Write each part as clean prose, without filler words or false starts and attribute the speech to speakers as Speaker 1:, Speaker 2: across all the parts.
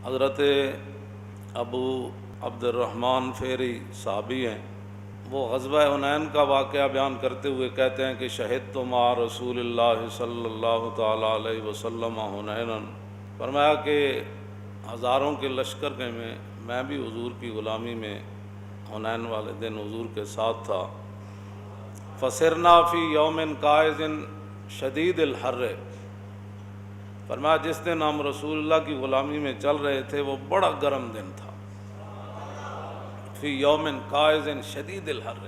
Speaker 1: حضرت ابو عبد الرحمن فیری صحابی ہیں، وہ غزوہ حنین کا واقعہ بیان کرتے ہوئے کہتے ہیں کہ شہدت مع رسول اللہ صلی اللہ تعالیٰ علیہ وسلم حنینا، فرمایا کہ ہزاروں کے لشکر میں میں بھی حضور کی غلامی میں حنین والے دن حضور کے ساتھ تھا۔ فسرنا فی یوم قائز شدید الحر، فرمایا جس دن ہم رسول اللہ کی غلامی میں چل رہے تھے وہ بڑا گرم دن تھا۔ فی یوم قائز شدید الحر،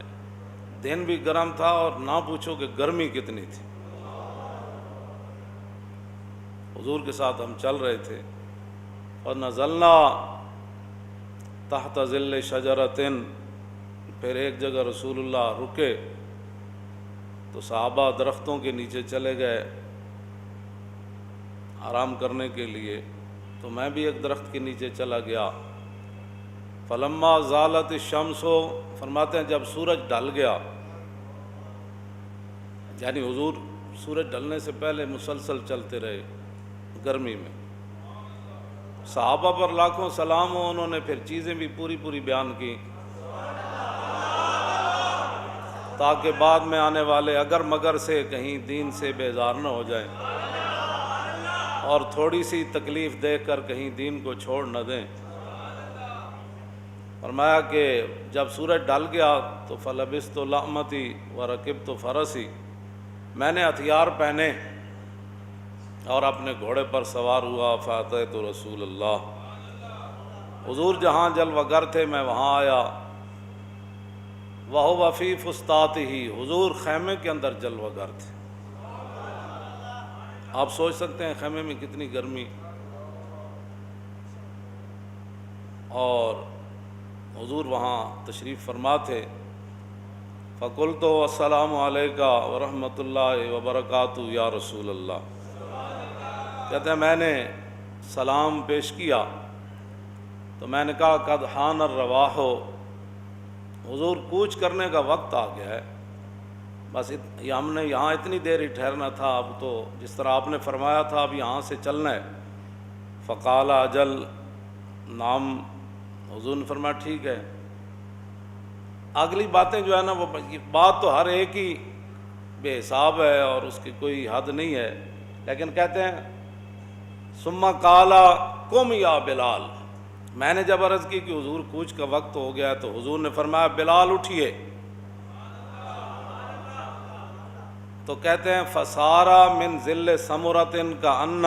Speaker 1: دن بھی گرم تھا اور نہ پوچھو کہ گرمی کتنی تھی۔ حضور کے ساتھ ہم چل رہے تھے اور نزلنا تحت ظل شجرۃ، پھر ایک جگہ رسول اللہ رکے تو صحابہ درختوں کے نیچے چلے گئے آرام کرنے کے لیے، تو میں بھی ایک درخت کے نیچے چلا گیا۔ فلما زالت الشمس، فرماتے ہیں جب سورج ڈھل گیا، یعنی حضور سورج ڈھلنے سے پہلے مسلسل چلتے رہے گرمی میں، صحابہ پر لاکھوں سلام ہو، انہوں نے پھر چیزیں بھی پوری بیان کی تاکہ بعد میں آنے والے اگر مگر سے کہیں دین سے بیزار نہ ہو جائیں اور تھوڑی سی تکلیف دیکھ کر کہیں دین کو چھوڑ نہ دیں۔ فرمایا کہ جب سورج ڈل گیا تو فلبست لحمتی ورکبت فرسی، میں نے ہتھیار پہنے اور اپنے گھوڑے پر سوار ہوا۔ فاتیت رسول اللہ، حضور جہاں جلوہ گر تھے میں وہاں آیا۔ وہو فی فسطاطہ، حضور خیمے کے اندر جلوہ گر تھے۔ آپ سوچ سکتے ہیں خیمے میں کتنی گرمی، اور حضور وہاں تشریف فرما تھے۔ فقلت السلام علیکہ ورحمۃ اللہ وبرکاتہ یا رسول اللہ، کہتے ہیں میں نے سلام پیش کیا تو میں نے کہا قد حان الرواح، حضور کوچ کرنے کا وقت آ گیا ہے، بس ہم نے یہاں اتنی دیر ہی ٹھہرنا تھا، اب تو جس طرح آپ نے فرمایا تھا اب یہاں سے چلنا ہے۔ فقال اجل، نام، حضور نے فرمایا ٹھیک ہے۔ اگلی باتیں جو ہے نا وہ بات تو ہر ایک ہی بے حساب ہے اور اس کی کوئی حد نہیں ہے، لیکن کہتے ہیں ثم قال قم یا بلال، میں نے جب عرض کی کہ حضور کوچ کا وقت ہو گیا ہے تو حضور نے فرمایا بلال اٹھیے، تو کہتے ہیں فسارا من ذل سمرۃ کأن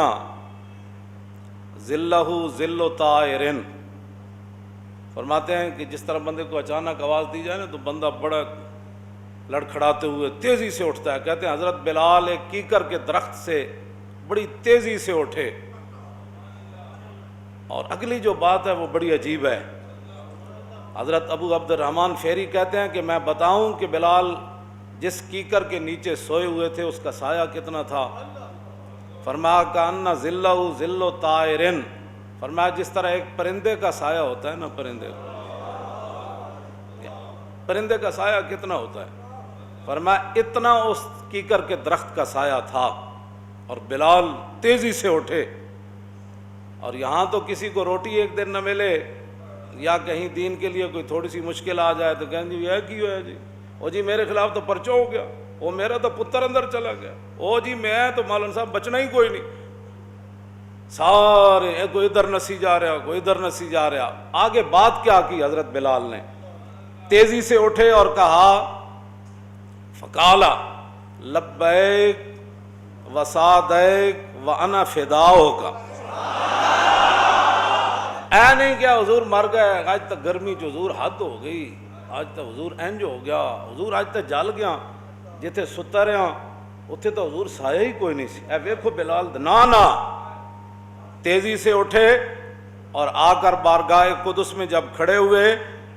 Speaker 1: ذلہ ذل طائر، فرماتے ہیں کہ جس طرح بندے کو اچانک آواز دی جائے نا تو بندہ بڑا لڑکھڑاتے ہوئے تیزی سے اٹھتا ہے۔ کہتے ہیں حضرت بلال ایک کیکر کے درخت سے بڑی تیزی سے اٹھے، اور اگلی جو بات ہے وہ بڑی عجیب ہے۔ حضرت ابو عبد الرحمن فیری کہتے ہیں کہ میں بتاؤں کہ بلال جس کیکر کے نیچے سوئے ہوئے تھے اس کا سایہ کتنا تھا؟ فرمایا کأن ذلہ ذل طائر، فرمایا جس طرح ایک پرندے کا سایہ ہوتا ہے نا، پرندے کا سایہ کتنا ہوتا ہے، فرمایا اتنا اس کیکر کے درخت کا سایہ تھا، اور بلال تیزی سے اٹھے۔ اور یہاں تو کسی کو روٹی ایک دن نہ ملے یا کہیں دین کے لیے کوئی تھوڑی سی مشکل آ جائے تو کہیں جی یہ کیوں ہے جی، او جی میرے خلاف تو پرچہ ہو گیا، او میرا تو پتر اندر چلا گیا، او جی میں تو مولانا صاحب بچنا ہی کوئی نہیں، سارے کوئی ادھر نسی جا رہا کوئی ادھر نسی جا رہا۔ آگے بات کیا کی حضرت بلال نے؟ تیزی سے اٹھے اور کہا فقالا لبیک وسعدیک وانا فداؤک، اے نہیں کیا حضور مر گئے، آج تک گرمی جو حضور حد ہو گئی، آج تک حضور انج ہو گیا، حضور آج تک جل گیا، جتھے ستا رہا اتھے تو حضور سایہ ہی کوئی نہیں سی۔ اے ویکھو بلال نا تیزی سے اٹھے اور آ کر بارگاہ قدس میں جب کھڑے ہوئے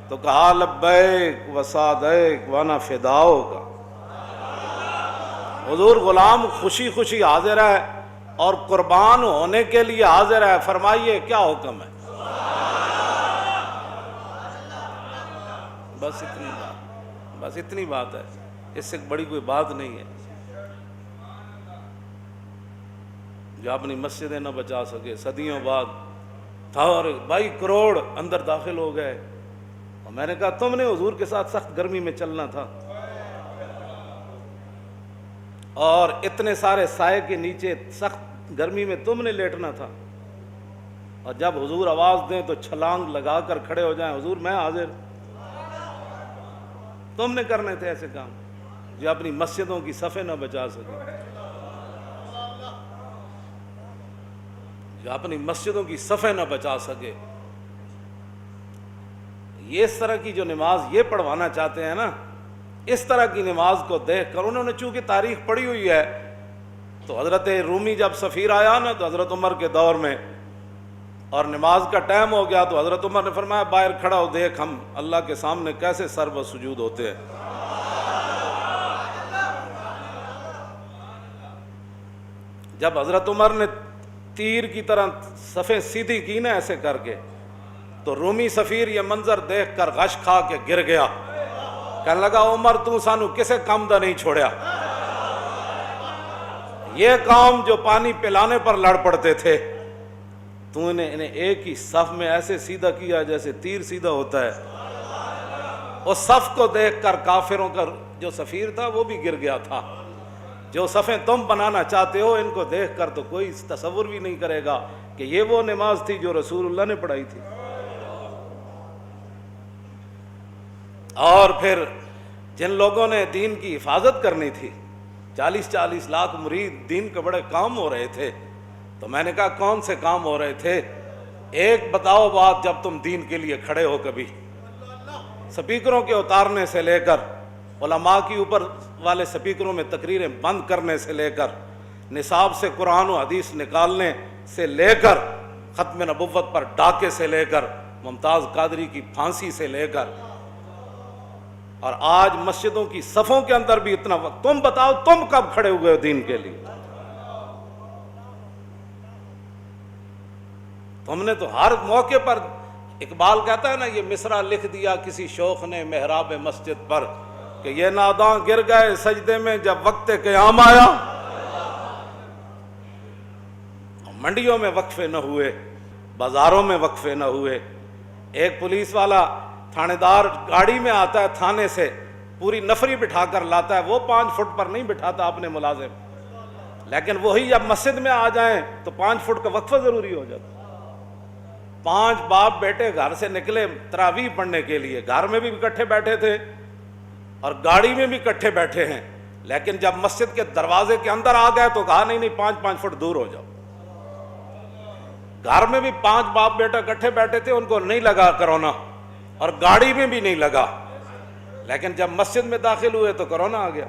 Speaker 1: تو کہا لبیک وسعدیک وانا فداؤک، حضور غلام خوشی خوشی حاضر ہے اور قربان ہونے کے لیے حاضر ہے، فرمائیے کیا حکم ہے؟ بس اتنی بات ہے، اس سے بڑی کوئی بات نہیں ہے۔ جو اپنی مسجدیں نہ بچا سکے، صدیوں بعد اور 22 کروڑ اندر داخل ہو گئے. اور میں نے کہا تم نے حضور کے ساتھ سخت گرمی میں چلنا تھا اور اتنے سارے سائے کے نیچے سخت گرمی میں تم نے لیٹنا تھا, اور جب حضور آواز دیں تو چھلانگ لگا کر کھڑے ہو جائیں, حضور میں حاضر. تم نے کرنے تھے ایسے کام جو اپنی مسجدوں کی صفیں نہ بچا سکے, جو اپنی مسجدوں کی صفیں نہ بچا سکے. یہ اس طرح کی جو نماز یہ پڑھوانا چاہتے ہیں نا, اس طرح کی نماز کو دیکھ کر انہوں نے چونکہ تاریخ پڑھی ہوئی ہے, تو حضرت رومی جب سفیر آیا نا تو حضرت عمر کے دور میں, اور نماز کا ٹائم ہو گیا, تو حضرت عمر نے فرمایا باہر کھڑا ہو دیکھ ہم اللہ کے سامنے کیسے سر و سجود ہوتے ہیں. جب حضرت عمر نے تیر کی طرح صفیں سیدھی کی نا ایسے کر کے, تو رومی سفیر یہ منظر دیکھ کر غش کھا کے گر گیا, کہنے لگا عمر تو سانو کسے کام دا نہیں چھوڑیا. یہ قوم جو پانی پلانے پر لڑ پڑتے تھے, تو نے انہیں ایک ہی صف میں ایسے سیدھا کیا جیسے تیر سیدھا ہوتا ہے. اس صف کو دیکھ کر کافروں کا جو سفیر تھا وہ بھی گر گیا تھا. جو صفیں تم بنانا چاہتے ہو ان کو دیکھ کر تو کوئی تصور بھی نہیں کرے گا کہ یہ وہ نماز تھی جو رسول اللہ نے پڑھائی تھی. اور پھر جن لوگوں نے دین کی حفاظت کرنی تھی, 40 لاکھ مرید, دین کے بڑے کام ہو رہے تھے, تو میں نے کہا کون سے کام ہو رہے تھے؟ ایک بتاؤ بات, جب تم دین کے لیے کھڑے ہو, کبھی سپیکروں کے اتارنے سے لے کر علماء کے اوپر والے سپیکروں میں تقریریں بند کرنے سے لے کر نصاب سے قرآن و حدیث نکالنے سے لے کر ختم نبوت پر ڈاکے سے لے کر ممتاز قادری کی پھانسی سے لے کر, اور آج مسجدوں کی صفوں کے اندر بھی اتنا وقت, تم بتاؤ تم کب کھڑے ہوئے ہو دین کے لیے؟ تم نے تو ہر موقع پر, اقبال کہتا ہے نا, یہ مصرع لکھ دیا کسی شوخ نے محراب مسجد پر کہ یہ ناداں گر گئے سجدے میں جب وقت قیام آیا. منڈیوں میں وقفے نہ ہوئے, بازاروں میں وقفے نہ ہوئے. ایک پولیس والا تھانے دار گاڑی میں آتا ہے تھانے سے, پوری نفری بٹھا کر لاتا ہے, وہ 5 فٹ پر نہیں بٹھاتا اپنے ملازم, لیکن وہی جب مسجد میں آ جائیں تو 5 فٹ کا وقفہ ضروری ہو جاتا. 5 باپ بیٹے گھر سے نکلے تراویح پڑھنے کے لیے, گھر میں بھی اکٹھے بیٹھے تھے اور گاڑی میں بھی اکٹھے بیٹھے ہیں, لیکن جب مسجد کے دروازے کے اندر آ گئے تو کہا نہیں 5 فٹ دور ہو جاؤ. گھر میں بھی 5 باپ بیٹا اکٹھے بیٹھے تھے, ان کو نہیں لگا کرونا, اور گاڑی میں بھی نہیں لگا, لیکن جب مسجد میں داخل ہوئے تو کرونا آ گیا.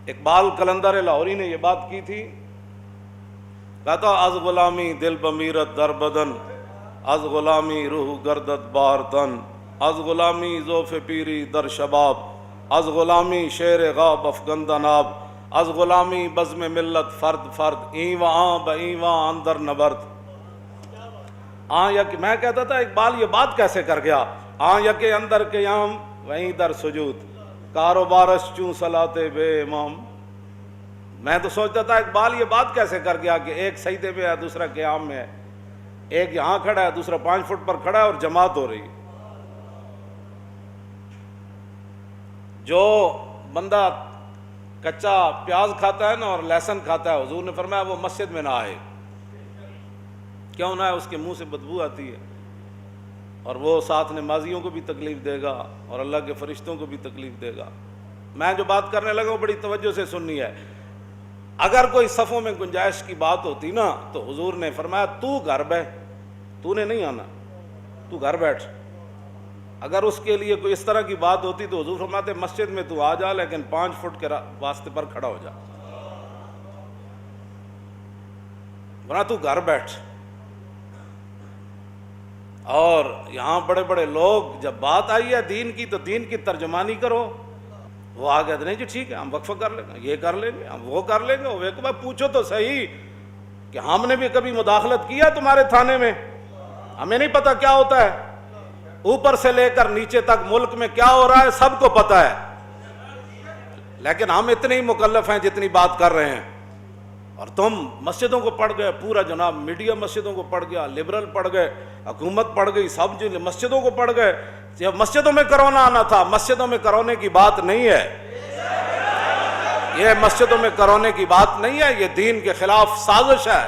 Speaker 1: اقبال قلندر لاہوری نے یہ بات کی تھی, کہتا از غلامی دل بمیرت در بدن, از غلامی روح گردت بار تن, از غلامی ذوف پیری در شباب, از غلامی شیر غاب افگندہ ناب, از غلامی بزم ملت فرد فرد, این و آن با این و آن اندر نبرد. میں کہتا تھا اقبال یہ بات کیسے کر گیا, کے اندر قیام وہیں در سجود, کاروبارش چوں صلاتے بے امام. میں تو سوچتا تھا اقبال یہ بات کیسے کر گیا کہ ایک سجدے میں ہے دوسرا قیام میں ہے, ایک یہاں کھڑا ہے دوسرا 5 فٹ پر کھڑا ہے اور جماعت ہو رہی. جو بندہ کچا پیاز کھاتا ہے نا اور لہسن کھاتا ہے, حضور نے فرمایا وہ مسجد میں نہ آئے. کیوں نہ ہے؟ اس کے منہ سے بدبو آتی ہے, اور وہ ساتھ نمازیوں کو بھی تکلیف دے گا اور اللہ کے فرشتوں کو بھی تکلیف دے گا. میں جو بات کرنے لگا وہ بڑی توجہ سے سننی ہے. اگر کوئی صفوں میں گنجائش کی بات ہوتی نا تو حضور نے فرمایا تو گھر بیٹھ, تو نے نہیں آنا, تو گھر بیٹھ. اگر اس کے لیے کوئی اس طرح کی بات ہوتی تو حضور فرماتے مسجد میں تو آ جا, لیکن 5 فٹ کے واسطے پر کھڑا ہو جا, ورنہ تو گھر بیٹھ. اور یہاں بڑے بڑے لوگ جب بات آئی ہے دین کی تو دین کی ترجمانی کرو, وہ آ گئے نہیں جی ٹھیک ہے ہم وقفہ کر لیں گے, یہ کر لیں گے, ہم وہ کر لیں گے. وہ ایک بار پوچھو تو صحیح کہ ہم نے بھی کبھی مداخلت کیا تمہارے تھانے میں؟ ہمیں نہیں پتا کیا ہوتا ہے, اوپر سے لے کر نیچے تک ملک میں کیا ہو رہا ہے سب کو پتا ہے, لیکن ہم اتنے ہی مکلف ہیں جتنی بات کر رہے ہیں. اور تم مسجدوں کو پڑھ گئے، پورا جناب میڈیا مسجدوں کو پڑھ گیا، لبرل پڑھ گئے، حکومت پڑھ گئی، سب جو مسجدوں کو پڑھ گئے. جب مسجدوں میں کرونا آنا تھا، مسجدوں میں کرونے کی بات نہیں ہے، یہ مسجدوں میں کرونے کی بات نہیں ہے، یہ دین کے خلاف سازش ہے.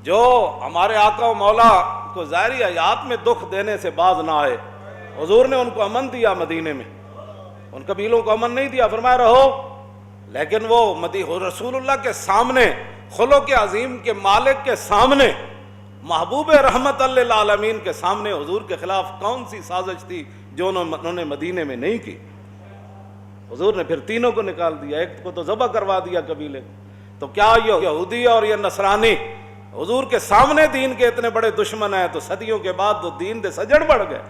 Speaker 1: جو ہمارے آقا و مولا کو ظاہری حیات میں دکھ دینے سے باز نہ آئے، حضور نے ان کو امن دیا، مدینے میں ان قبیلوں کو امن نہیں دیا، فرمایا رہو، لیکن وہ رسول اللہ کے سامنے، خلق عظیم کے مالک کے سامنے، محبوب رحمت للعالمین کے سامنے حضور کے خلاف کون سی سازش تھی جو انہوں نے مدینے میں نہیں کی؟ حضور نے پھر تینوں کو نکال دیا، ایک کو تو ذبح کروا دیا قبیلے کو. تو کیا یہ یہودی اور یہ نصرانی حضور کے سامنے دین کے اتنے بڑے دشمن ہیں تو صدیوں کے بعد تو دین دے سجڑ بڑھ گئے.